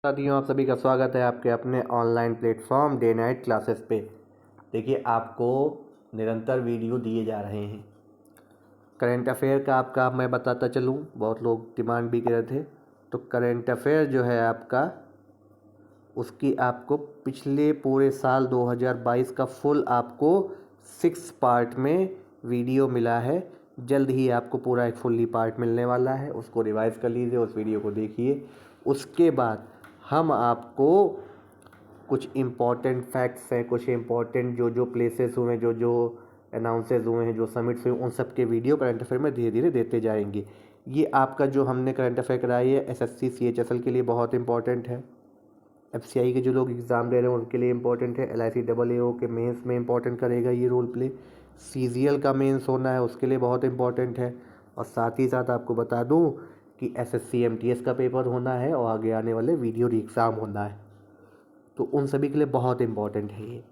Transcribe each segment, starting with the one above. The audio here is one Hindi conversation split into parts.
साथियों, आप सभी का स्वागत है आपके अपने online platform day night classes पे। देखिए, आपको निरंतर वीडियो दिए जा रहे हैं। करंट अफेयर का आपका मैं बताता चलूँ, बहुत लोग डिमांड भी कर रहे थे। तो करंट अफेयर जो है आपका, उसकी आपको पिछले पूरे साल 2022 का फुल आपको 6 पार्ट में वीडियो मिला है। जल्द ही आपको पूरा एक फुल्ली पार्ट मिलने वाला है, उसको रिवाइज कर लीजिए, उस वीडियो को देखिए। उसके बाद हम आपको कुछ इम्पॉर्टेंट फैक्ट्स हैं, कुछ इम्पॉर्टेंट जो प्लेसेस हुए हैं, जो अनाउंसेस हुए हैं, जो समिट्स हुए, उन सब के वीडियो करंट अफेयर में धीरे धीरे देते जाएंगे। ये आपका जो हमने करंट अफेयर कराई है एसएससी सीएचएसएल के लिए बहुत इंपॉर्टेंट है। एफसीआई के जो लोग एग्ज़ाम दे रहे हैं उनके लिए इम्पोर्टेंट है। एलआईसी डबल एओ के मेंस में इम्पोर्टेंट करेगा ये रोल प्ले। सीजीएल का मेंस होना है, उसके लिए बहुत इम्पोर्टेंट है। और साथ ही साथ आपको बता दूं कि एसएससी एमटीएस का पेपर होना है और आगे आने वाले वीडियो एग्ज़ाम होना है, तो उन सभी के लिए बहुत इम्पोर्टेंट है ये।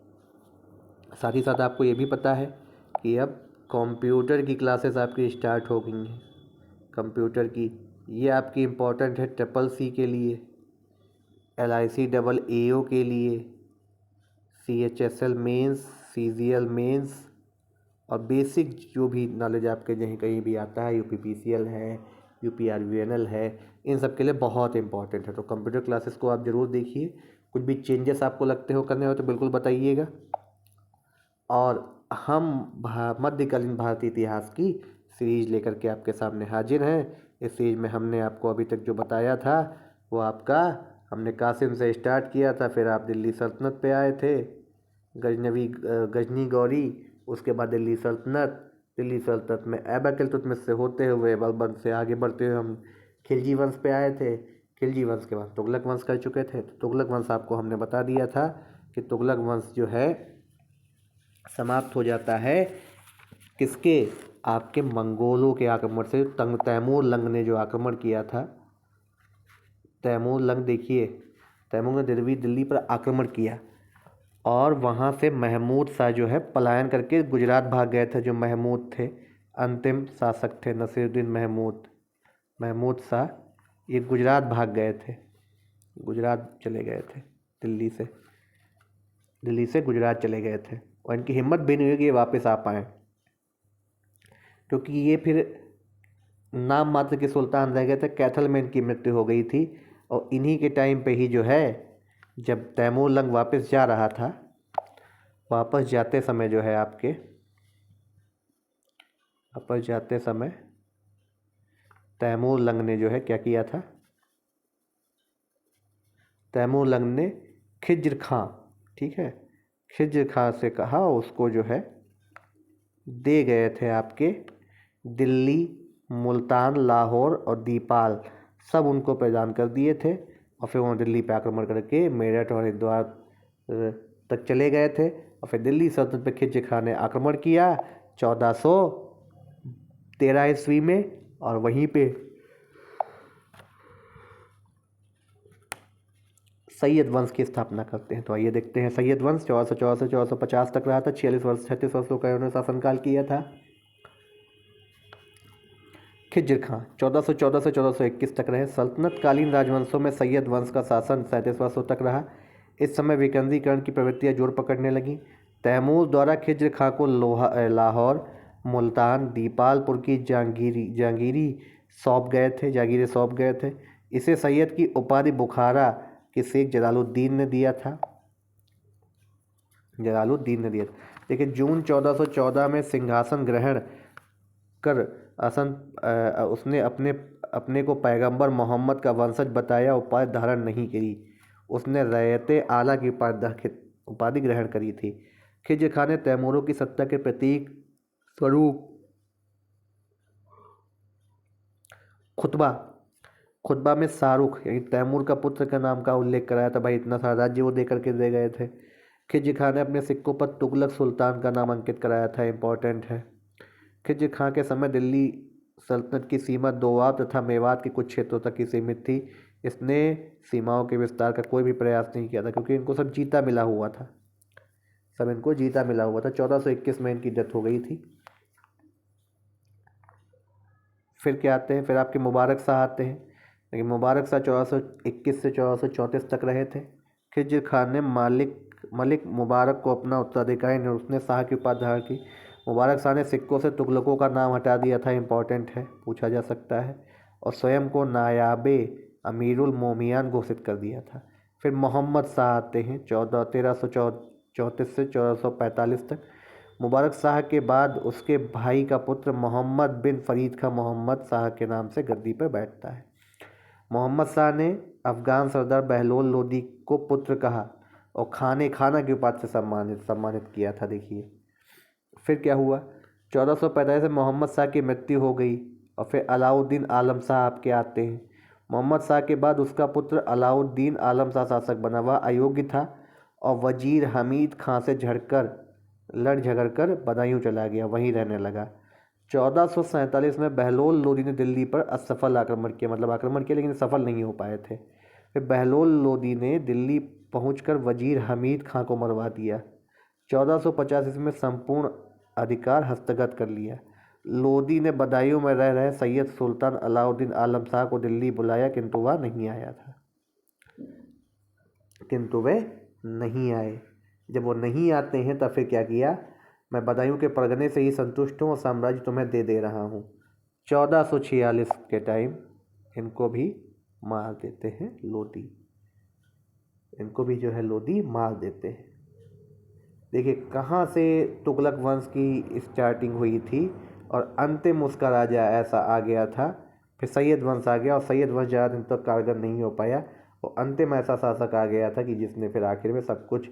साथ ही साथ आपको ये भी पता है कि अब कंप्यूटर की क्लासेस आपकी स्टार्ट हो गई हैं। कंप्यूटर की ये आपकी इम्पोर्टेंट है ट्रिपल सी के लिए, एलआईसी डबल एओ के लिए, सीएचएसएल मेंस, सीजीएल मेंस और बेसिक जो भी नॉलेज आपके जहीं कहीं भी आता है, यूपीपीसीएल है, यूपीआरवीएनएल है, इन सब के लिए बहुत इंपॉर्टेंट है। तो कंप्यूटर क्लासेस को आप ज़रूर देखिए। कुछ भी चेंजेस आपको लगते हो करने हो तो बिल्कुल बताइएगा। और हम मध्यकालीन भारतीय इतिहास की सीरीज लेकर के आपके सामने हाजिर हैं। इस सीरीज में हमने आपको अभी तक जो बताया था वो आपका, हमने कासिम से स्टार्ट किया था, फिर आप दिल्ली सल्तनत पे आए थे, गजनी गौरी, उसके बाद दिल्ली सल्तनत में ऐबक इल्तुतमिश से होते हुए बलबन से आगे बढ़ते हुए हम खिलजी वंश पे आए थे। खिलजी वंश के बाद तुगलक वंश कर चुके थे। तो तुगलक वंश आपको हमने बता दिया था कि तुगलक वंश जो है समाप्त हो जाता है किसके, आपके मंगोलों के आक्रमण से। तैमूर लंग ने जो आक्रमण किया था, तैमूर लंग देखिए, तैमूर ने दिल्ली पर आक्रमण किया और वहाँ से महमूद शाह जो है पलायन करके गुजरात भाग गए थे। जो महमूद थे, अंतिम शासक थे, नसीरुद्दीन महमूद शाह, ये गुजरात भाग गए थे, गुजरात चले गए थे। दिल्ली से गुजरात चले गए थे और इनकी हिम्मत भी नहीं हुई कि ये वापस आ पाएँ, क्योंकि ये फिर नाम मात्र के सुल्तान रह गए थे। कैथल में इनकी मृत्यु हो गई थी और इन्हीं के टाइम पे ही जो है, जब तैमूर लंग वापस जा रहा था, वापस जाते समय जो है आपके, वापस जाते समय तैमूर लंग ने जो है क्या किया था, तैमूर लंग ने खिज्र खां, ठीक है, खिज्र खां से कहा, उसको जो है दे गए थे आपके दिल्ली, मुल्तान, लाहौर और दीपाल, सब उनको प्रदान कर दिए थे। और फिर वहाँ दिल्ली पर आक्रमण करके मेरठ और हरिद्वार तक चले गए थे। और फिर दिल्ली सल्तनत पर खिज्र खां ने आक्रमण किया 1413 ईस्वी में, और वहीं पे सैयद वंश की स्थापना करते हैं। तो आइए देखते हैं। सैयद वंश 1414 से 1450 तक रहा था। 36 वर्षों का उन्होंने शासनकाल किया था। खिज्र खां 1414 से 1421 तक रहे। सल्तनत कालीन राजवंशों में सैयद वंश का शासन 37 वर्षों तक रहा। इस समय विकेंद्रीकरण की प्रवृत्तियां जोर पकड़ने लगीं। तैमूर द्वारा खिज्र खां को लाहौर, मुल्तान, दीपालपुर की जागीरें सौंप गए थे। इसे सैयद की उपाधि बुखारा के शेख जलालुद्दीन ने दिया था। देखिए, जून 1414 में सिंहासन ग्रहण कर उसने अपने को पैगंबर मोहम्मद का वंशज बताया, उपाधि धारण नहीं करी। उसने रैयते आला की उपाधि ग्रहण करी थी। खिज्र खां ने तैमूरों की सत्ता के प्रतीक स्वरूप खुतबा में शाहरुख यानी तैमूर का पुत्र का नाम का उल्लेख कराया था। भाई, इतना सारा राज्य वो दे करके दे गए थे। खिज्र खां ने अपने सिक्कों पर तुगलक सुल्तान का नाम अंकित कराया था, इंपॉर्टेंट है। खिज्र खां के समय दिल्ली सल्तनत की सीमा दोआब तथा मेवात के कुछ क्षेत्रों तक ही सीमित थी। इसने सीमाओं के विस्तार का कोई भी प्रयास नहीं किया था, क्योंकि इनको सब जीता मिला हुआ था। 1421 में इनकी डेथ हो गई थी। फिर क्या आते हैं, फिर आपके मुबारक शाह आते हैं। लेकिन मुबारक शाह 1421 से 1434 तक रहे थे। खिज्र खान ने मलिक मुबारक को अपना उत्तराधिकारी ने उसने शाह की उपाधि धारण की। मुबारक शाह ने सिक्कों से तुगलकों का नाम हटा दिया था, इम्पोर्टेंट है, पूछा जा सकता है, और स्वयं को नायाबे अमीरुल मोमियान घोषित कर दिया था। फिर मोहम्मद शाह आते हैं 1334 से 1445 तक। मुबारक शाह के बाद उसके भाई का पुत्र मोहम्मद बिन फरीद का मोहम्मद शाह के नाम से गद्दी पर बैठता है। मोहम्मद शाह ने अफगान सरदार बहलोल लोदी को पुत्र कहा और खाना की उपाधि से सम्मानित किया था। देखिए फिर क्या हुआ, 1445 में मोहम्मद शाह की मृत्यु हो गई और फिर अलाउद्दीन आलम शाह आपके आते हैं। मोहम्मद शाह के बाद उसका पुत्र अलाउद्दीन आलम शाह शासक बना। वह अयोग्य था और वजीर हमीद खां से लड़ झगड़ कर बदायूं चला गया, वहीं रहने लगा। 1447 में बहलोल लोदी ने दिल्ली पर असफल आक्रमण किया, मतलब आक्रमण किया लेकिन सफल नहीं हो पाए थे। फिर बहलोल लोदी ने दिल्ली पहुंचकर वजीर हमीद खां को मरवा दिया। 1450 में संपूर्ण अधिकार हस्तगत कर लिया। लोदी ने बदायूं में रह रहे सैयद सुल्तान अलाउद्दीन आलम शाह को दिल्ली बुलाया, किंतु वह नहीं आया था। किंतु वे नहीं आए। जब वो नहीं आते हैं तब फिर क्या किया, मैं बदायूं के परगने से ही संतुष्ट हूँ और साम्राज्य तुम्हें दे रहा हूँ। 1446 के टाइम इनको भी मार देते हैं लोदी, इनको भी जो है लोदी मार देते हैं। देखिए कहाँ से तुगलक वंश की स्टार्टिंग हुई थी और अंतिम उसका राजा ऐसा आ गया था। फिर सैयद वंश आ गया और सैयद वंश ज़्यादा दिन तक कारगर नहीं हो पाया और अंतिम ऐसा शासक आ गया था कि जिसने फिर आखिर में सब कुछ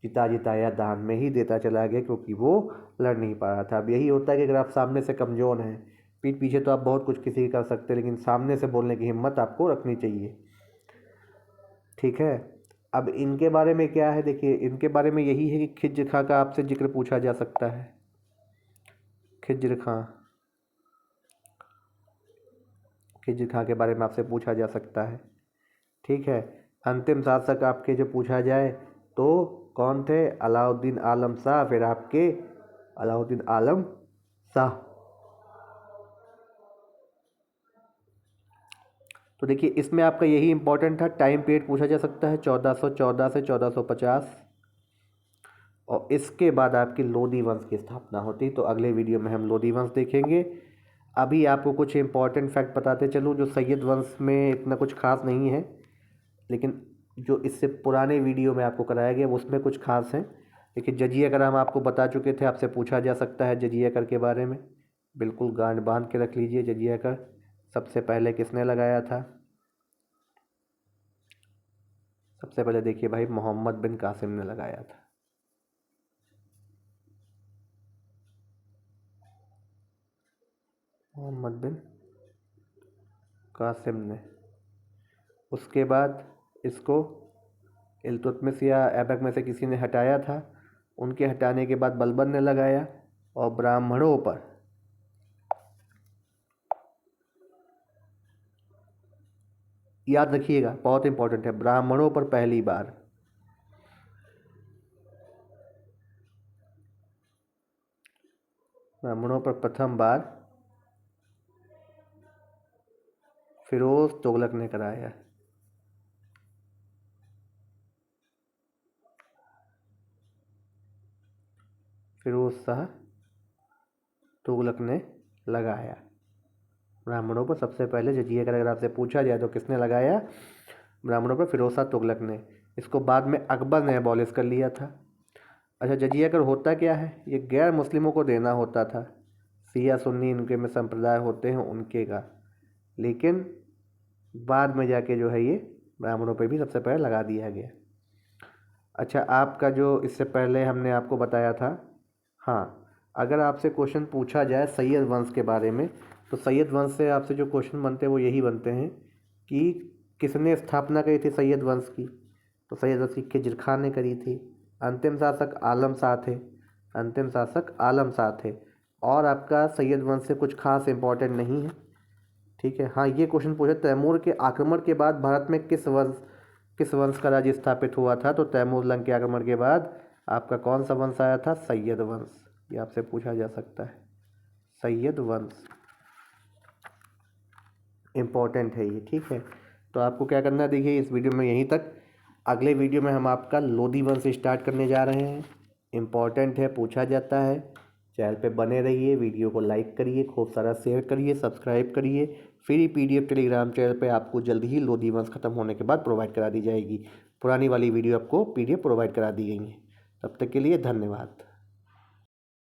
जिताया दान में ही देता चला गया, क्योंकि वो लड़ नहीं पा रहा था। अब यही होता है कि अगर आप सामने से कमज़ोर हैं, पीठ पीछे तो आप बहुत कुछ किसी की कर सकते हैं, लेकिन सामने से बोलने की हिम्मत आपको रखनी चाहिए। ठीक है, अब इनके बारे में क्या है, देखिए इनके बारे में यही है कि खिज्र खां का आपसे जिक्र पूछा जा सकता है। खिज्र खां के बारे में आपसे पूछा जा सकता है। ठीक है, अंतिम शासक आपके जो पूछा जाए तो कौन थे, अलाउद्दीन आलम शाह, फिर आपके अलाउद्दीन आलम शाह। तो देखिए इसमें आपका यही इंपॉर्टेंट था, टाइम पीरियड पूछा जा सकता है 1414 से 1450, और इसके बाद आपकी लोदी वंश की स्थापना होती। तो अगले वीडियो में हम लोदी वंश देखेंगे। अभी आपको कुछ इंपॉर्टेंट फैक्ट बताते चलूँ जो सैयद वंश में इतना कुछ खास नहीं है, लेकिन जो इससे पुराने वीडियो में आपको कराया गया उसमें कुछ खास है। देखिए जजिया कर हम आपको बता चुके थे, आपसे पूछा जा सकता है जजिया कर के बारे में, बिल्कुल गांड बांध के रख लीजिए। जजिया कर सबसे पहले किसने लगाया था, सबसे पहले देखिए भाई मोहम्मद बिन कासिम ने लगाया था। मोहम्मद बिन कासिम ने। उसके बाद इसको इल्तुतमिश या ऐबक में से किसी ने हटाया था। उनके हटाने के बाद बलबन ने लगाया, और ब्राह्मणों पर याद रखिएगा, बहुत इंपॉर्टेंट है, ब्राह्मणों पर पहली बार ब्राह्मणों पर प्रथम बार फिरोज तुगलक ने कराया। फिरोज शाह तुगलक ने लगाया ब्राह्मणों पर सबसे पहले। जजिया का अगर आपसे पूछा जाए तो किसने लगाया, ब्राह्मणों पर फिरोज शाह तुगलक ने। इसको बाद में अकबर ने अबॉलिश कर लिया था। अच्छा, जजिया कर होता क्या है, ये गैर मुस्लिमों को देना होता था, सिया सुन्नी इनके में संप्रदाय होते हैं उनके का, लेकिन बाद में जाके जो है ये ब्राह्मणों पर भी सबसे पहले लगा दिया गया। अच्छा, आपका जो इससे पहले हमने आपको बताया था, हाँ, अगर आपसे क्वेश्चन पूछा जाए सैयद वंश के बारे में तो सैयद वंश से आपसे जो क्वेश्चन बनते हैं वो यही बनते हैं कि किसने स्थापना करी थी सैयद वंश की। तो सैयद वंश की खिज्र खान ने करी थी। अंतिम शासक आलम शाह थे, अंतिम शासक आलम शाह थे। और आपका सैयद वंश से कुछ खास इंपॉर्टेंट नहीं है। ठीक है, हाँ, ये क्वेश्चन पूछा तैमूर के आक्रमण के बाद भारत में किस वंश का राज्य स्थापित हुआ था। तो तैमूर लंग के आक्रमण के बाद आपका कौन सा वंश आया था, सैयद वंश। ये आपसे पूछा जा सकता है, सैयद वंश, इम्पोर्टेंट है ये। ठीक है, तो आपको क्या करना है, देखिए इस वीडियो में यहीं तक। अगले वीडियो में हम आपका लोधी वन से स्टार्ट करने जा रहे हैं। इम्पॉर्टेंट है, पूछा जाता है। चैनल पे बने रहिए, वीडियो को लाइक करिए, खूब सारा शेयर करिए, सब्सक्राइब करिए। फ्री PDF टेलीग्राम चैनल पे आपको जल्द ही लोधी वंश ख़त्म होने के बाद प्रोवाइड करा दी जाएगी। पुरानी वाली वीडियो आपको PDF प्रोवाइड करा दी गई है। तब तक के लिए धन्यवाद।